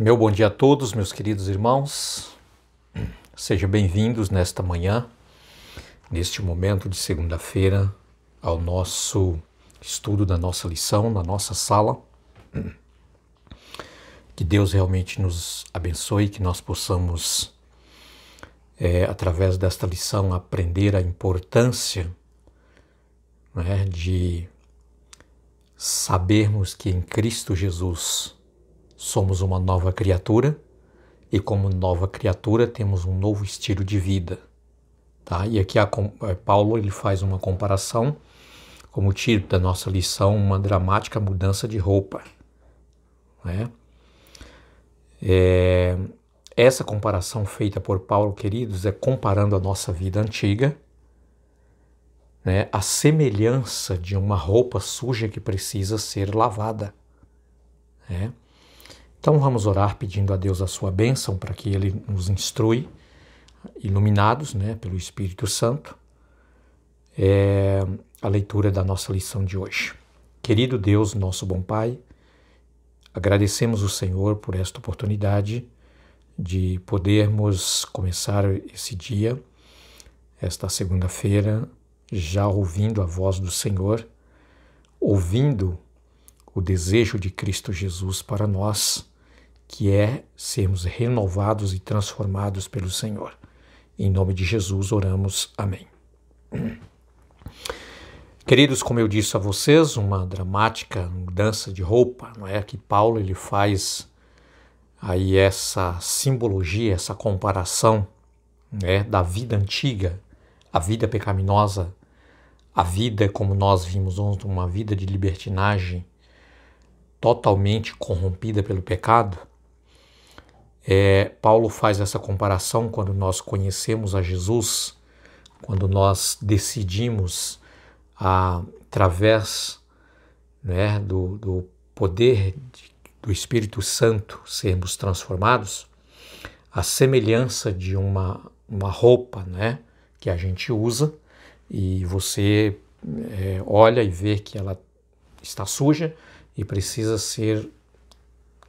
Meu bom dia a todos, meus queridos irmãos. Sejam bem-vindos nesta manhã, neste momento de segunda-feira, ao nosso estudo da nossa lição, na nossa sala. Que Deus realmente nos abençoe, que nós possamos, através desta lição, aprender a importância, de sabermos que em Cristo Jesus somos uma nova criatura e como nova criatura temos um novo estilo de vida. Tá? E aqui Paulo ele faz uma comparação, como título da nossa lição, uma dramática mudança de roupa. Essa comparação feita por Paulo, queridos, é comparando a nossa vida antiga, à semelhança de uma roupa suja que precisa ser lavada. Então vamos orar pedindo a Deus a sua bênção para que Ele nos instrui, iluminados pelo Espírito Santo, a leitura da nossa lição de hoje. Querido Deus, nosso bom Pai, agradecemos o Senhor por esta oportunidade de podermos começar esse dia, esta segunda-feira, já ouvindo a voz do Senhor, ouvindo o desejo de Cristo Jesus para nós, que é sermos renovados e transformados pelo Senhor. Em nome de Jesus oramos. Amém. Queridos, como eu disse a vocês, uma dramática mudança de roupa, que Paulo ele faz aí essa simbologia, essa comparação, da vida antiga, a vida pecaminosa, a vida, como nós vimos ontem, uma vida de libertinagem, totalmente corrompida pelo pecado. Paulo faz essa comparação quando nós conhecemos a Jesus, quando nós decidimos, através do poder do Espírito Santo, sermos transformados, a semelhança de uma roupa que a gente usa e você olha e vê que ela está suja e precisa ser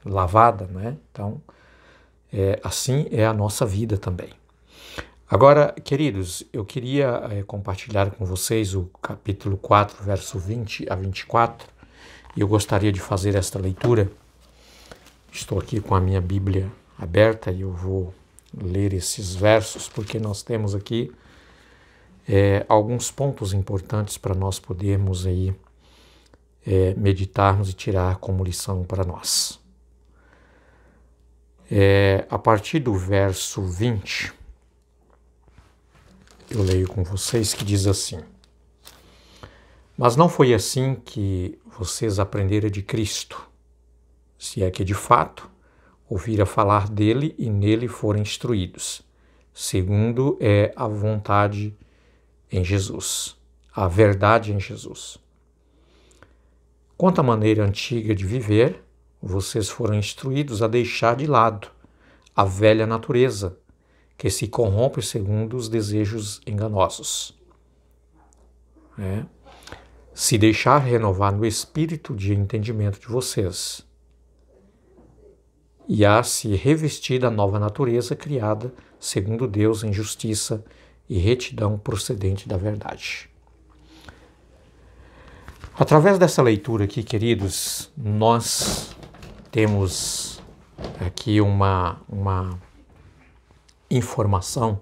lavada, Então, assim é a nossa vida também. Agora, queridos, eu queria compartilhar com vocês o capítulo 4, verso 20 a 24, e eu gostaria de fazer esta leitura. Estou aqui com a minha Bíblia aberta e eu vou ler esses versos, porque nós temos aqui alguns pontos importantes para nós podermos aí meditarmos e tirar como lição para nós. A partir do verso 20, eu leio com vocês que diz assim: Mas não foi assim que vocês aprenderam de Cristo, se é que de fato ouviram falar dele e nele foram instruídos, segundo a vontade em Jesus, a verdade em Jesus. Quanto à maneira antiga de viver, vocês foram instruídos a deixar de lado a velha natureza, que se corrompe segundo os desejos enganosos. Se deixar renovar no espírito de entendimento de vocês, e a se revestir da nova natureza criada segundo Deus em justiça e retidão procedente da verdade. Através dessa leitura aqui, queridos, nós temos aqui uma informação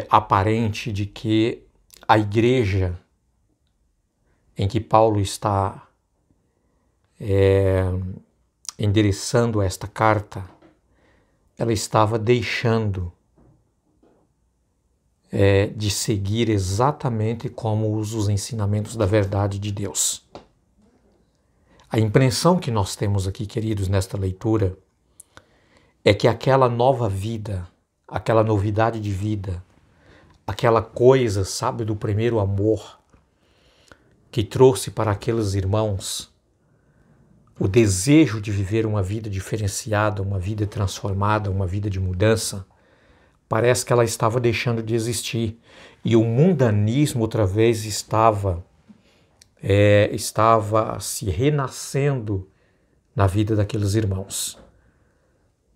aparente de que a igreja em que Paulo está endereçando esta carta, ela estava deixando de seguir exatamente como os ensinamentos da verdade de Deus. A impressão que nós temos aqui, queridos, nesta leitura, é que aquela nova vida, aquela novidade de vida, aquela coisa, sabe, do primeiro amor que trouxe para aqueles irmãos o desejo de viver uma vida diferenciada, uma vida transformada, uma vida de mudança, parece que ela estava deixando de existir. E o mundanismo outra vez estava se renascendo na vida daqueles irmãos.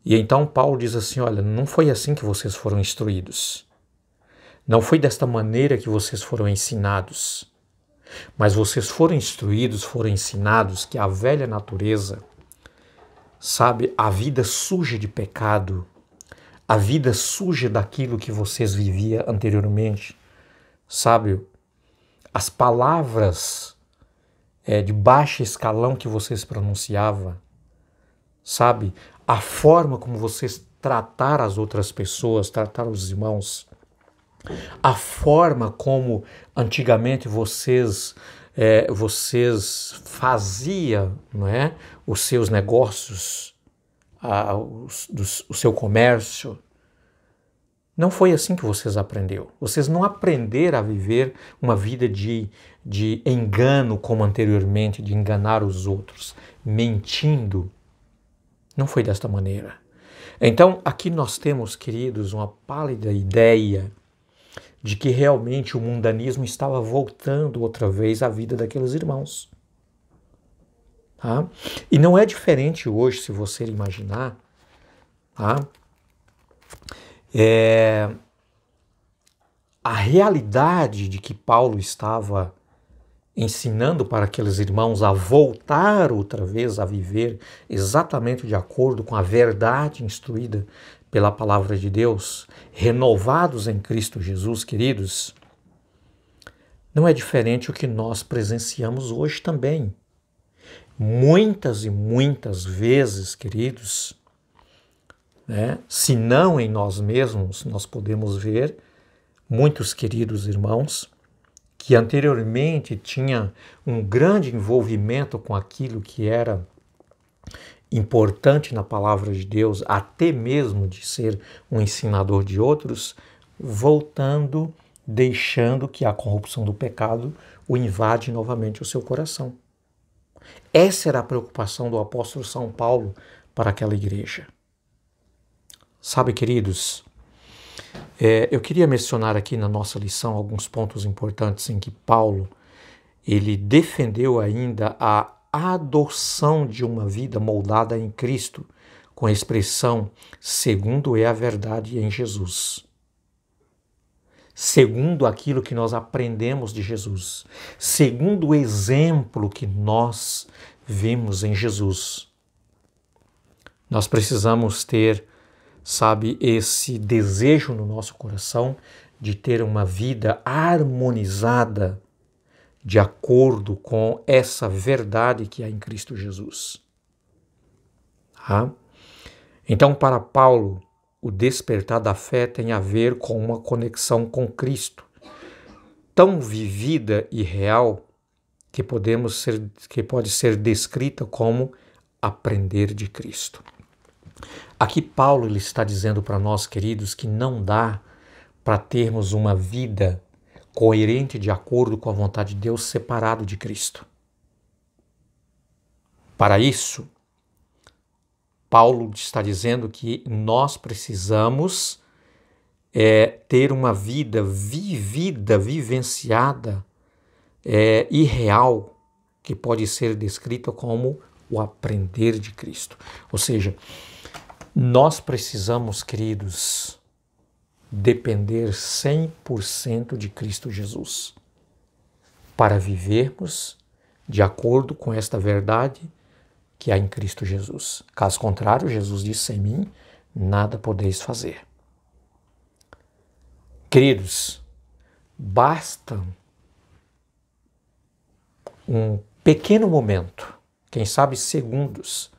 E então Paulo diz assim, olha, não foi assim que vocês foram instruídos. Não foi desta maneira que vocês foram ensinados. Mas vocês foram instruídos, foram ensinados que a velha natureza, sabe, a vida suja de pecado, a vida suja daquilo que vocês viviam anteriormente, sabe, as palavras de baixo escalão que vocês pronunciavam, sabe, a forma como vocês trataram as outras pessoas, trataram os irmãos, a forma como antigamente vocês faziam, não é, os seus negócios, o seu comércio. Não foi assim que vocês aprenderam. Vocês não aprenderam a viver uma vida de engano como anteriormente, de enganar os outros, mentindo. Não foi desta maneira. Então, aqui nós temos, queridos, uma pálida ideia de que realmente o mundanismo estava voltando outra vez à vida daqueles irmãos. Tá? E não é diferente hoje, se você imaginar, tá? A realidade de que Paulo estava ensinando para aqueles irmãos a voltar outra vez a viver exatamente de acordo com a verdade instruída pela palavra de Deus, renovados em Cristo Jesus, queridos, não é diferente o que nós presenciamos hoje também. Muitas e muitas vezes, queridos, né, se não em nós mesmos, nós podemos ver muitos queridos irmãos que anteriormente tinham um grande envolvimento com aquilo que era importante na palavra de Deus, até mesmo de ser um ensinador de outros, voltando, deixando que a corrupção do pecado o invade novamente o seu coração. Essa era a preocupação do apóstolo São Paulo para aquela igreja. Sabe, queridos, eu queria mencionar aqui na nossa lição alguns pontos importantes em que Paulo ele defendeu ainda a adoção de uma vida moldada em Cristo, com a expressão segundo é a verdade em Jesus. Segundo aquilo que nós aprendemos de Jesus, segundo o exemplo que nós vemos em Jesus. Nós precisamos ter, sabe, esse desejo no nosso coração de ter uma vida harmonizada de acordo com essa verdade que há em Cristo Jesus. Tá? Então, para Paulo, o despertar da fé tem a ver com uma conexão com Cristo, tão vivida e real que pode ser descrita como aprender de Cristo. Aqui Paulo ele está dizendo para nós, queridos, que não dá para termos uma vida coerente de acordo com a vontade de Deus separado de Cristo. Para isso, Paulo está dizendo que nós precisamos ter uma vida vivida, vivenciada e real, que pode ser descrita como o aprender de Cristo. Ou seja, nós precisamos, queridos, depender 100% de Cristo Jesus para vivermos de acordo com esta verdade que há em Cristo Jesus. Caso contrário, Jesus disse, sem mim, nada podeis fazer. Queridos, basta um pequeno momento, quem sabe segundos,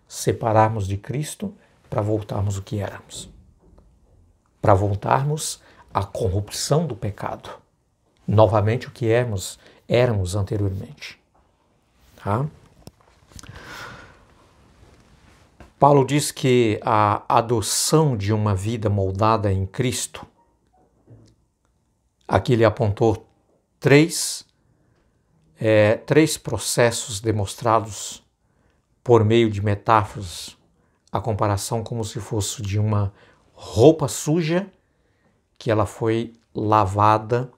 separarmos de Cristo para voltarmos o que éramos. Para voltarmos à corrupção do pecado. Novamente o que éramos anteriormente. Tá? Paulo diz que a adoção de uma vida moldada em Cristo, aqui ele apontou três processos demonstrados por meio de metáforas, a comparação como se fosse de uma roupa suja que ela foi lavada,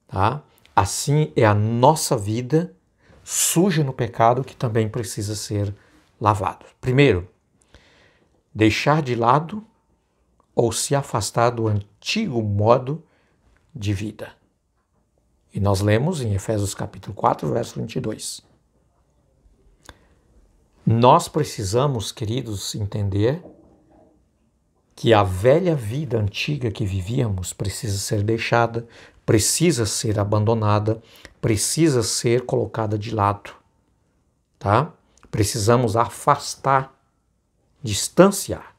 tá? Assim é a nossa vida suja no pecado que também precisa ser lavados. Primeiro, deixar de lado ou se afastar do antigo modo de vida. E nós lemos em Efésios capítulo 4, verso 22. Nós precisamos, queridos, entender que a velha vida antiga que vivíamos precisa ser deixada, precisa ser abandonada, precisa ser colocada de lado, tá? Precisamos afastar, distanciar,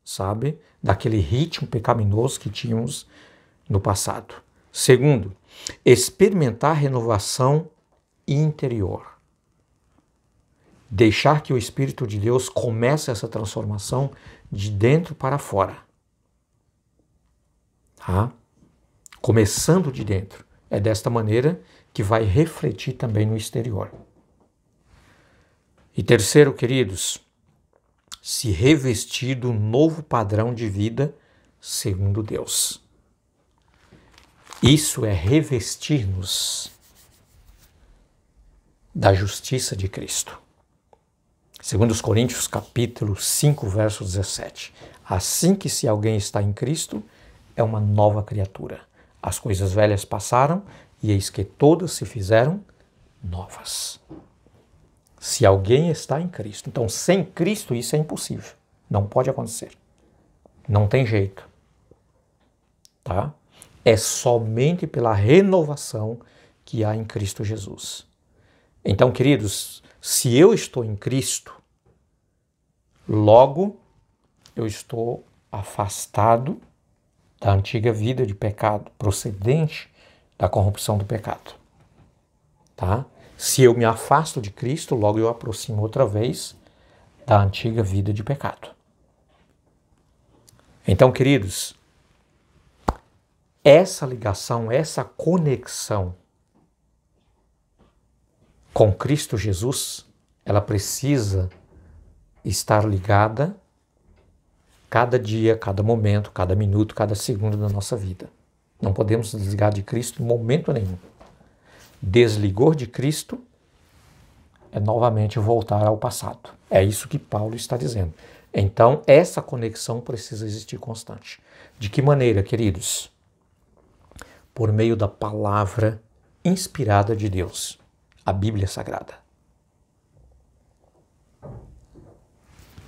sabe, daquele ritmo pecaminoso que tínhamos no passado. Segundo, experimentar renovação interior. Deixar que o Espírito de Deus comece essa transformação de dentro para fora. Tá? Começando de dentro. É desta maneira que vai refletir também no exterior. E terceiro, queridos, se revestir do novo padrão de vida segundo Deus. Isso é revestir-nos da justiça de Cristo. Segundo os Coríntios, capítulo 5, verso 17. Assim que se alguém está em Cristo, é uma nova criatura. As coisas velhas passaram e eis que todas se fizeram novas. Se alguém está em Cristo. Então, sem Cristo, isso é impossível. Não pode acontecer. Não tem jeito. Tá? É somente pela renovação que há em Cristo Jesus. Então, queridos, se eu estou em Cristo, logo eu estou afastado da antiga vida de pecado, procedente da corrupção do pecado. Tá? Se eu me afasto de Cristo, logo eu aproximo outra vez da antiga vida de pecado. Então, queridos, essa ligação, essa conexão com Cristo Jesus, ela precisa estar ligada cada dia, cada momento, cada minuto, cada segundo da nossa vida. Não podemos desligar de Cristo em momento nenhum. Desligou de Cristo é novamente voltar ao passado. É isso que Paulo está dizendo. Então, essa conexão precisa existir constante. De que maneira, queridos? Por meio da palavra inspirada de Deus, a Bíblia Sagrada.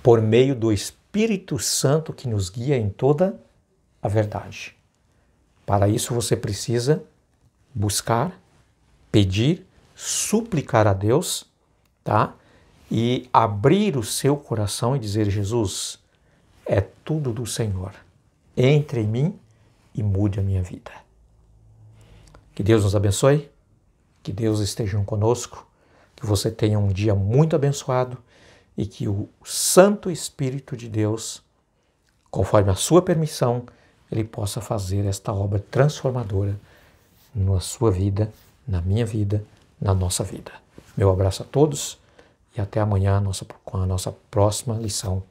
Por meio do Espírito Santo que nos guia em toda a verdade. Para isso você precisa buscar, pedir, suplicar a Deus, tá? E abrir o seu coração e dizer: Jesus, é tudo do Senhor. Entre em mim e mude a minha vida. Que Deus nos abençoe, que Deus esteja conosco, que você tenha um dia muito abençoado e que o Santo Espírito de Deus, conforme a sua permissão, ele possa fazer esta obra transformadora na sua vida, na minha vida, na nossa vida. Meu abraço a todos e até amanhã com a nossa próxima lição,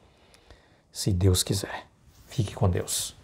se Deus quiser. Fique com Deus.